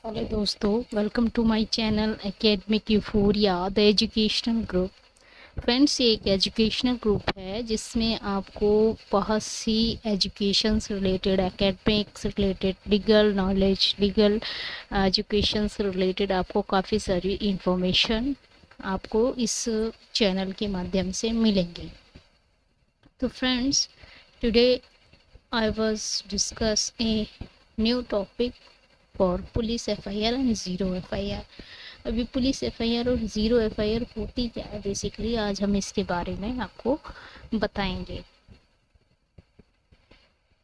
Hello दोस्तों, welcome to my channel academic euphoria the educational group. Friends, ये एक educational group है जिसमें आपको बहुत सी एजुकेशन से related, academics related, legal knowledge, legal education से रिलेटेड आपको काफ़ी सारी इंफॉर्मेशन आपको इस चैनल के माध्यम से मिलेंगी। तो friends, today I was discuss a new topic for police FIR and zero FIR. अभी पुलिस एफआईआर और ज़ीरो एफआईआर होती क्या है, बेसिकली आज हम इसके बारे में आपको बताएंगे।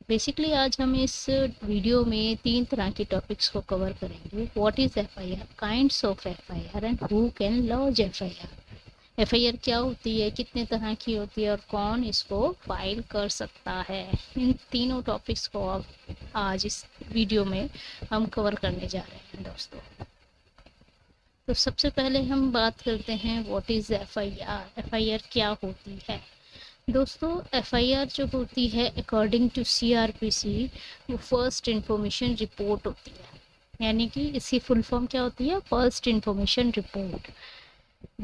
बेसिकली आज हम इस वीडियो में 3 तरह के टॉपिक्स को कवर करेंगे। What is FIR, kinds of FIR and who can launch FIR. FIR क्या होती है, कितने तरह की होती है और कौन इसको फाइल कर सकता है। इन तीनों टॉपिक्स को अब आज इस वीडियो में हम कवर करने जा रहे हैं दोस्तों। तो सबसे पहले हम बात करते हैं व्हाट इज़ एफआईआर। एफआईआर क्या होती है दोस्तों। एफआईआर जो होती है अकॉर्डिंग टू सीआरपीसी, वो फर्स्ट इंफॉर्मेशन रिपोर्ट होती है। यानी कि इसकी फुल फॉर्म क्या होती है, first information report.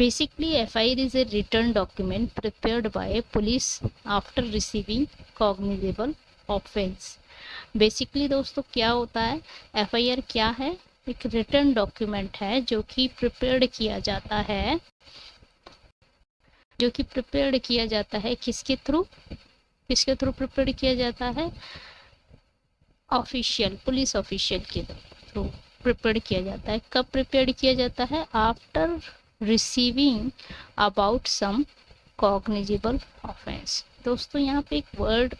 Basically, FIR is a written document prepared by police after receiving cognizable offense. Basically दोस्तों क्या होता है, FIR क्या है, एक रिटर्न डॉक्यूमेंट है जो कि प्रिपेयर्ड किया जाता है, किसके थ्रू प्रिपेयर्ड किया जाता है, ऑफिशियल, पुलिस ऑफिशियल के थ्रू प्रिपेयर्ड किया जाता है। कब प्रिपेयर्ड किया जाता है, after receiving about some cognizable offence. दोस्तों यहाँ पे एक वर्ड,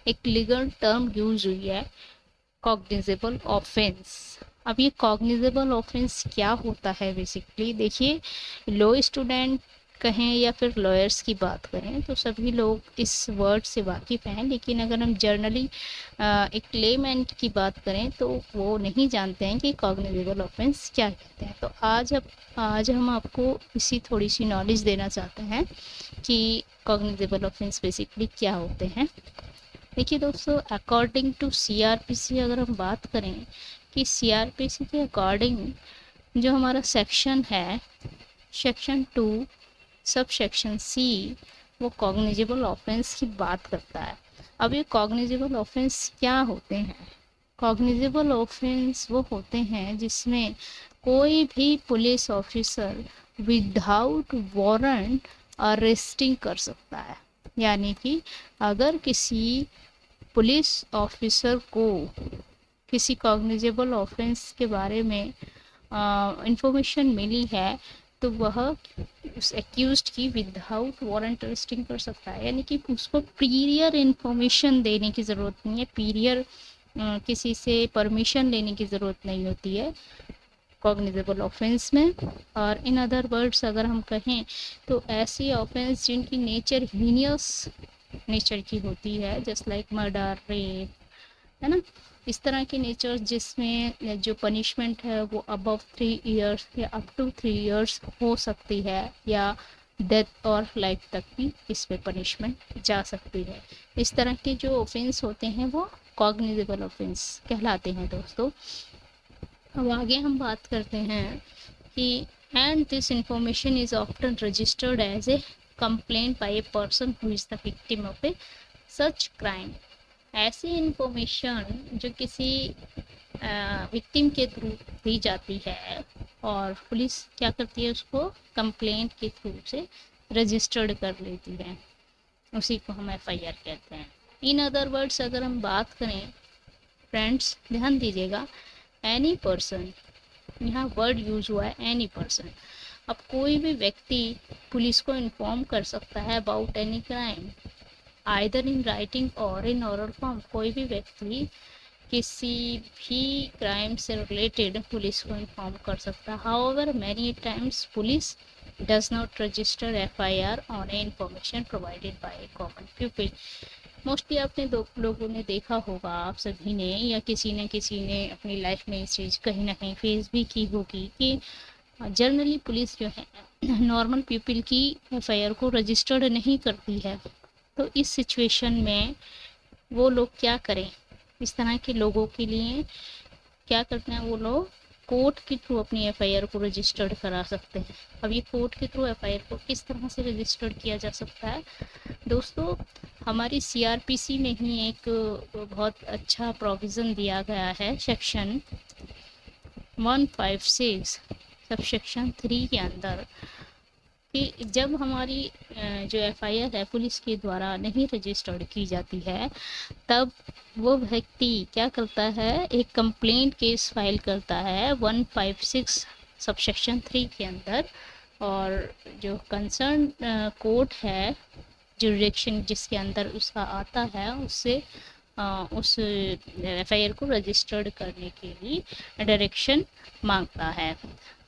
एक लीगल टर्म यूज हुई है, कॉग्निजेबल ऑफेंस। अब ये कॉग्निजेबल ऑफेंस क्या होता है, बेसिकली देखिए, लॉ स्टूडेंट कहें या फिर लॉयर्स की बात करें तो सभी लोग इस वर्ड से वाकिफ़ हैं, लेकिन अगर हम जर्नली एक लेमैन की बात करें तो वो नहीं जानते हैं कि कॉग्निजेबल ऑफेंस क्या कहते हैं। तो आज हम आपको इसी थोड़ी सी नॉलेज देना चाहते हैं कि कॉग्निजेबल ऑफेंस बेसिकली क्या होते हैं। देखिए दोस्तों, अकॉर्डिंग टू सीआरपीसी अगर हम बात करें कि सीआरपीसी के अकॉर्डिंग जो हमारा सेक्शन है, सेक्शन 2 सब सेक्शन सी, वो कॉग्निजेबल ऑफेंस की बात करता है। अब ये कॉग्निजेबल ऑफेंस क्या होते हैं, कॉग्निजेबल ऑफेंस वो होते हैं जिसमें कोई भी police officer without warrant arresting कर सकता है। यानी कि अगर किसी पुलिस ऑफिसर को किसी कॉग्निजेबल ऑफेंस के बारे में इंफॉर्मेशन मिली है तो वह उस एक्यूज्ड की विदाउट वारंट अरेस्टिंग कर सकता है। यानी कि उसको प्रीरियर इंफॉर्मेशन देने की ज़रूरत नहीं है, प्रीरियर किसी से परमिशन लेने की ज़रूरत नहीं होती है कॉग्निजेबल ऑफेंस में। और इन अदर वर्ड्स अगर हम कहें तो ऐसी ऑफेंस जिनकी नेचर हीनियस नेचर की होती है, जस्ट लाइक मर्डर, रेप, है ना, इस तरह के नेचर जिसमें जो पनिशमेंट है वो अबव 3 इयर्स या अप टू 3 इयर्स हो सकती है, या डेथ और लाइफ तक भी इस पे पनिशमेंट जा सकती है। इस तरह के जो ऑफेंस होते हैं वो कॉग्निजेबल ऑफेंस कहलाते हैं दोस्तों। अब आगे हम बात करते हैं कि and this information is often registered as a complaint by a person who is the victim of a such crime. ऐसी इंफॉर्मेशन जो किसी विक्टिम के थ्रू दी जाती है और पुलिस क्या करती है, उसको कंप्लेंट के थ्रू से रजिस्टर्ड कर लेती है, उसी को हम एफआईआर कहते हैं। इन अदर वर्ड्स अगर हम बात करें, फ्रेंड्स ध्यान दीजिएगा, एनी पर्सन, यहाँ वर्ड यूज हुआ है एनी पर्सन। अब कोई भी व्यक्ति पुलिस को इन्फॉर्म कर सकता है about any crime, either in writing और इन ओरल फॉर्म। कोई भी व्यक्ति किसी भी क्राइम से रिलेटेड पुलिस को इन्फॉर्म कर सकता है। However many times police does not register FIR on A information provided by A common people. Mostly आपने लोगों ने देखा होगा, आप सभी ने या किसी ने अपनी लाइफ में इस चीज़ कहीं ना कहीं फेस भी की होगी कि जनरली पुलिस जो है नॉर्मल पीपल की एफआईआर को रजिस्टर्ड नहीं करती है। तो इस सिचुएशन में वो लोग क्या करें, इस तरह के लोगों के लिए क्या करते हैं वो लोग, कोर्ट के थ्रू अपनी एफआईआर को रजिस्टर्ड करा सकते हैं। अब ये कोर्ट के थ्रू एफआईआर को किस तरह से रजिस्टर्ड किया जा सकता है दोस्तों, हमारी सीआरपीसी में ही एक बहुत अच्छा प्रोविज़न दिया गया है सेक्शन 156 सब सेक्शन 3 के अंदर, कि जब हमारी जो एफआईआर है पुलिस के द्वारा नहीं रजिस्टर्ड की जाती है, तब वो व्यक्ति क्या करता है, एक कंप्लेंट केस फाइल करता है 156 सब सेक्शन 3 के अंदर, और जो कंसर्न कोर्ट है जुरिडिक्शन जिसके अंदर उसका आता है, उससे उस एफआईआर को रजिस्टर्ड करने के लिए डायरेक्शन मांगता है।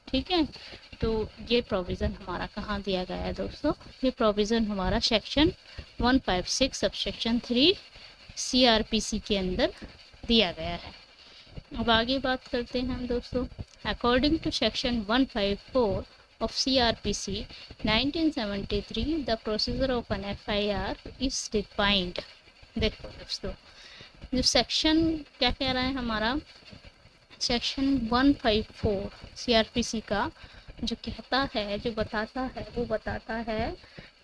ठीक है, तो ये प्रोविज़न हमारा कहाँ दिया गया है दोस्तों, ये प्रोविज़न हमारा सेक्शन 156 सब सेक्शन 3 सीआरपीसी के अंदर दिया गया है। अब आगे बात करते हैं हम दोस्तों। According to section 154 of CRPC 1973 the procedure of an FIR is defined। देखो दोस्तों, जो सेक्शन क्या कह रहा है हमारा, सेक्शन 154 CRPC का जो कहता है, जो बताता है, वो बताता है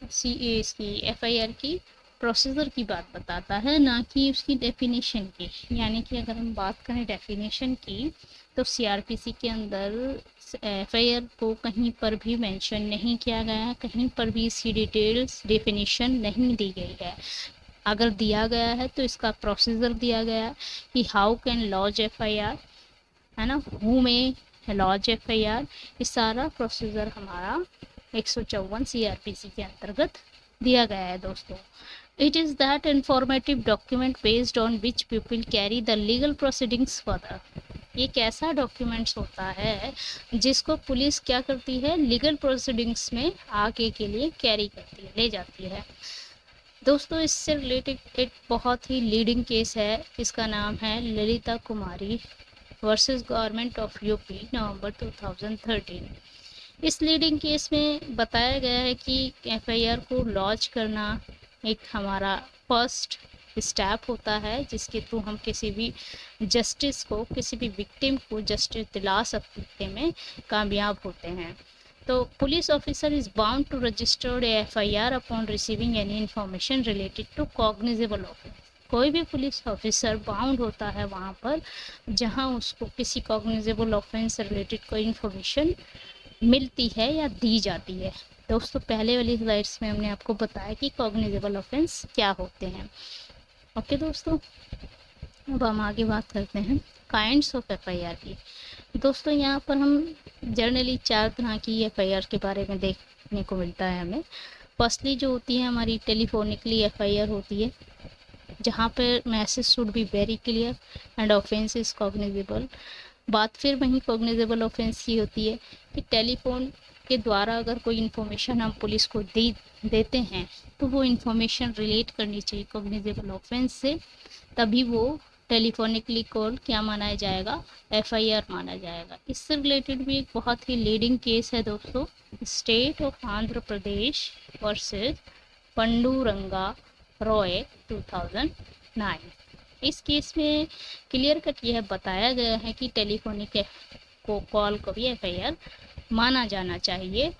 इसकी FIR की प्रोसीजर की बात बताता है, ना कि उसकी डेफिनेशन की। यानी कि अगर हम बात करें डेफिनेशन की, तो सीआरपीसी के अंदर एफआईआर को कहीं पर भी मेंशन नहीं किया गया है, कहीं पर भी इसकी डिटेल्स डेफिनेशन नहीं दी गई है। अगर दिया गया है तो इसका प्रोसीजर दिया गया है कि हाउ कैन लॉज एफआईआर, है ना, हु में लॉज एफआईआर, ये सारा प्रोसीजर हमारा 154 सीआरपीसी के अंतर्गत दिया गया है दोस्तों। It is that informative document based on which people carry the legal proceedings further। ये कैसा डॉक्यूमेंट्स होता है जिसको पुलिस क्या करती है, लीगल प्रोसीडिंग्स में आगे के लिए कैरी करती है, ले जाती है दोस्तों। इससे रिलेटेड एक बहुत ही लीडिंग केस है, इसका नाम है ललिता कुमारी वर्सेस गवर्नमेंट ऑफ यूपी, नवंबर 2013। इस लीडिंग केस में बताया गया है कि एफआईआर को लॉन्च करना एक हमारा फर्स्ट स्टेप होता है, जिसके थ्रू हम किसी भी जस्टिस को, किसी भी विक्टिम को जस्टिस दिला सकने में कामयाब होते हैं। तो police officer is bound to registered FIR upon receiving any information related to cognizable offence. कोई भी पुलिस ऑफिसर बाउंड होता है वहाँ पर जहाँ उसको किसी कॉग्निजेबल ऑफेंस से रिलेटेड कोई इन्फॉर्मेशन मिलती है या दी जाती है। दोस्तों पहले वाली स्लाइड्स में हमने आपको बताया कि कॉग्निजेबल ऑफेंस क्या होते हैं। ओके दोस्तों, अब हम आगे बात करते हैं काइंड्स ऑफ एफआईआर की। दोस्तों यहाँ पर हम जनरली 4 तरह की एफआईआर के बारे में देखने को मिलता है हमें। फर्स्टली जो होती है हमारी टेलीफोनिकली एफआईआर होती है, जहाँ पर message should be very clear and offence is cognizable. बात फिर वहीं कॉग्निजेबल ऑफेंस की होती है कि टेलीफोन के द्वारा अगर कोई इन्फॉर्मेशन हम पुलिस को देते हैं तो वो इन्फॉर्मेशन रिलेट करनी चाहिए कॉग्निजेबल ऑफेंस से, तभी वो टेलीफोनिकली कॉल क्या माना जाएगा, एफआईआर माना जाएगा। इससे रिलेटेड भी एक बहुत ही लीडिंग केस है दोस्तों, state of Andhra Pradesh versus Panduranga Roy 2009। इस केस में क्लियर कट यह बताया गया है कि टेलीफोनिक को कॉल को भी एफआईआर माना जाना चाहिए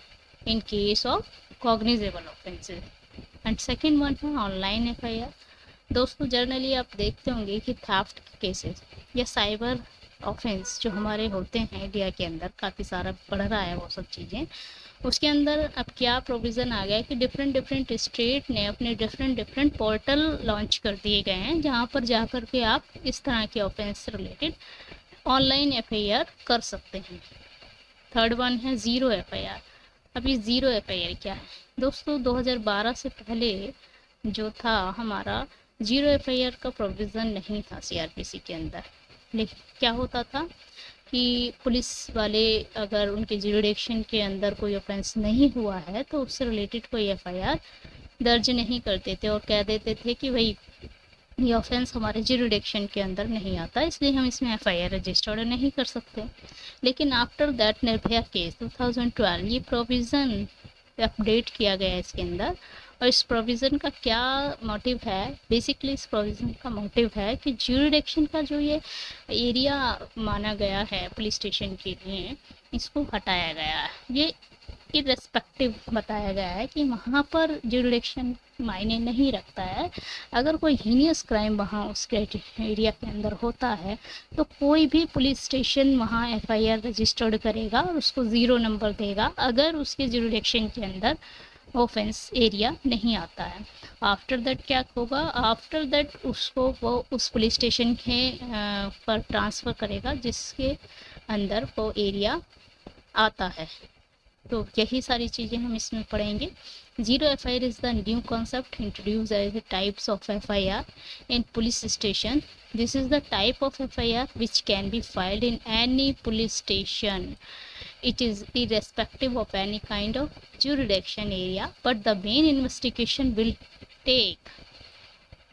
in case of cognizable offences. And second one है ऑनलाइन एफआईआर। दोस्तों जनरली आप देखते होंगे कि थेफ्ट केसेस या साइबर ऑफेंस जो हमारे होते हैं इंडिया के अंदर, काफ़ी सारा बढ़ रहा है वो सब चीज़ें। उसके अंदर अब क्या प्रोविज़न आ गया कि डिफरेंट स्टेट ने अपने डिफरेंट पोर्टल लॉन्च कर दिए गए हैं, जहाँ पर जाकर के आप इस तरह के ऑफेंस से रिलेटेड ऑनलाइन एफआईआर कर सकते हैं। थर्ड वन है ज़ीरो एफआईआर। अब ये ज़ीरो एफआईआर क्या है दोस्तों, 2012 से पहले जो था हमारा ज़ीरो एफआईआर का प्रोविज़न नहीं था सीआरपीसी के अंदर। लेकिन क्या होता था कि पुलिस वाले अगर उनके जुरिडिक्शन के अंदर कोई ऑफेंस नहीं हुआ है तो उससे रिलेटेड कोई एफआईआर दर्ज नहीं करते थे और कह देते थे कि भाई ये ऑफेंस हमारे जुरिडिक्शन के अंदर नहीं आता, इसलिए हम इसमें एफआईआर रजिस्टर्ड नहीं कर सकते। लेकिन आफ्टर दैट निर्भया केस 2012 ये प्रोविज़न अपडेट किया गया इसके अंदर, और इस प्रोविज़न का क्या मोटिव है? बेसिकली इस प्रोविज़न का मोटिव है कि ज्यूरिडिक्शन का जो ये एरिया माना गया है पुलिस स्टेशन के लिए, इसको हटाया गया है। ये इर्रेस्पेक्टिव बताया गया है कि वहाँ पर ज्यूरिडिक्शन मायने नहीं रखता है। अगर कोई हीनियस क्राइम वहाँ उस एरिया के अंदर होता है तो कोई भी पुलिस स्टेशन वहाँ एफआईआर रजिस्टर्ड करेगा और उसको 0 नंबर देगा अगर उसके ज्यूरिडिक्शन के अंदर ऑफेंस एरिया नहीं आता है। आफ्टर दैट क्या होगा? आफ्टर दैट उसको वो उस पुलिस स्टेशन के पर ट्रांसफ़र करेगा जिसके अंदर वो एरिया आता है। तो यही सारी चीज़ें हम इसमें पढ़ेंगे। Zero FIR is the new concept introduce as the types of FIR in police station. This is the type of FIR which can be filed in any police station. It is irrespective of any kind of jurisdiction area, but the main investigation will take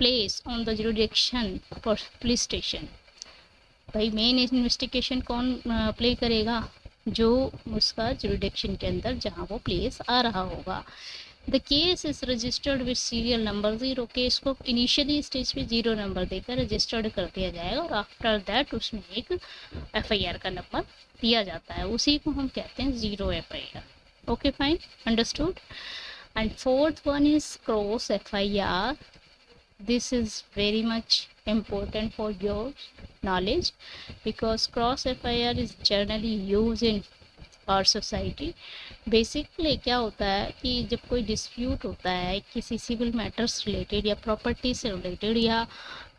place on the jurisdiction for police station. भाई main investigation कौन play करेगा? जो उसका jurisdiction के अंदर जहाँ वो place आ रहा होगा। The case is registered with serial number 0. Case को इनिशियली स्टेज पे 0 नंबर देकर रजिस्टर्ड कर दिया जाएगा और आफ्टर दैट उसमें एक एफआईआर का नंबर दिया जाता है, उसी को हम कहते हैं 0 FIR. Okay fine, understood. And fourth one is cross FIR. This is very much important for your knowledge because cross FIR is generally used in our society. Basically क्या होता है कि जब कोई डिस्प्यूट होता है किसी सिविल मैटर्स रिलेटेड या प्रॉपर्टी से रिलेटेड या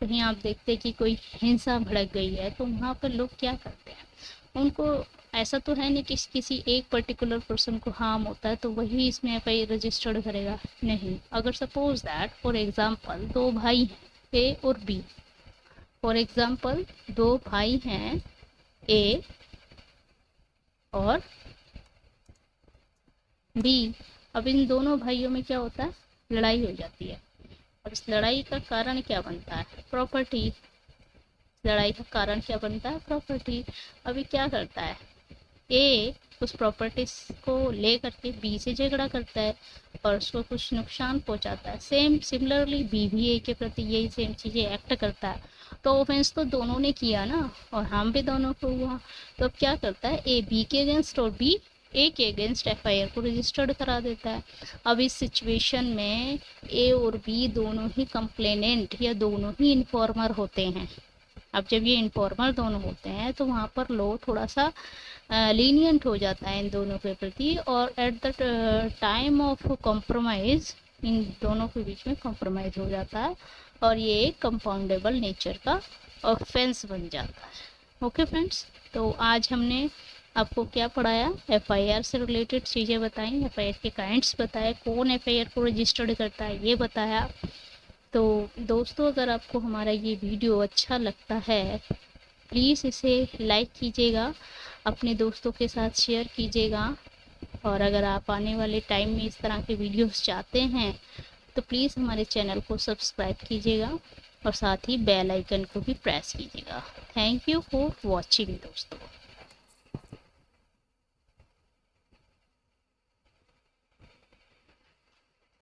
कहीं आप देखते हैं कि कोई हिंसा भड़क गई है तो वहाँ पर लोग क्या करते हैं, उनको ऐसा तो है नहीं कि किसी एक पर्टिकुलर पर्सन को हार्म होता है तो वही इसमें एफआईआर रजिस्टर्ड करेगा. नहीं, अगर सपोज दैट फॉर एग्जांपल 2 भाई हैं ए और बी. फॉर एग्जांपल 2 भाई हैं ए और बी. अब इन दोनों भाइयों में क्या होता है? लड़ाई हो जाती है. और इस लड़ाई का कारण क्या बनता है? प्रॉपर्टी. लड़ाई का कारण क्या बनता है? प्रॉपर्टी. अभी क्या करता है? ए उस प्रॉपर्टी को ले करके बी से झगड़ा करता है और उसको कुछ नुकसान पहुंचाता है. सिमिलरली बी भी ए के प्रति यही सेम चीज़ें एक्ट करता है. तो ऑफेंस तो दोनों ने किया ना और हम भी दोनों को हुआ. तो अब क्या करता है? ए बी के अगेंस्ट और बी ए के अगेंस्ट एफआईआर को रजिस्टर्ड करा देता है. अब इस सिचुएशन में ए और बी दोनों ही कंप्लेनेंट या दोनों ही इन्फॉर्मर होते हैं. अब जब ये इन्फॉर्मर दोनों होते हैं तो वहाँ पर लॉ थोड़ा सा लीनियंट हो जाता है इन दोनों के प्रति और at the time of compromise इन दोनों के बीच में कॉम्प्रोमाइज़ हो जाता है और ये एक कंपाउंडेबल नेचर का ऑफेंस बन जाता है. ओके फ्रेंड्स, तो आज हमने आपको क्या पढ़ाया? एफआईआर से रिलेटेड चीज़ें बताई, एफआईआर के काइंड्स बताए, कौन एफआईआर को रजिस्टर्ड करता है ये बताया. तो दोस्तों, अगर आपको हमारा ये वीडियो अच्छा लगता है प्लीज़ इसे लाइक कीजिएगा, अपने दोस्तों के साथ शेयर कीजिएगा और अगर आप आने वाले टाइम में इस तरह के वीडियोस चाहते हैं तो प्लीज़ हमारे चैनल को सब्सक्राइब कीजिएगा और साथ ही बेल आइकन को भी प्रेस कीजिएगा. थैंक यू फॉर वॉचिंग दोस्तों.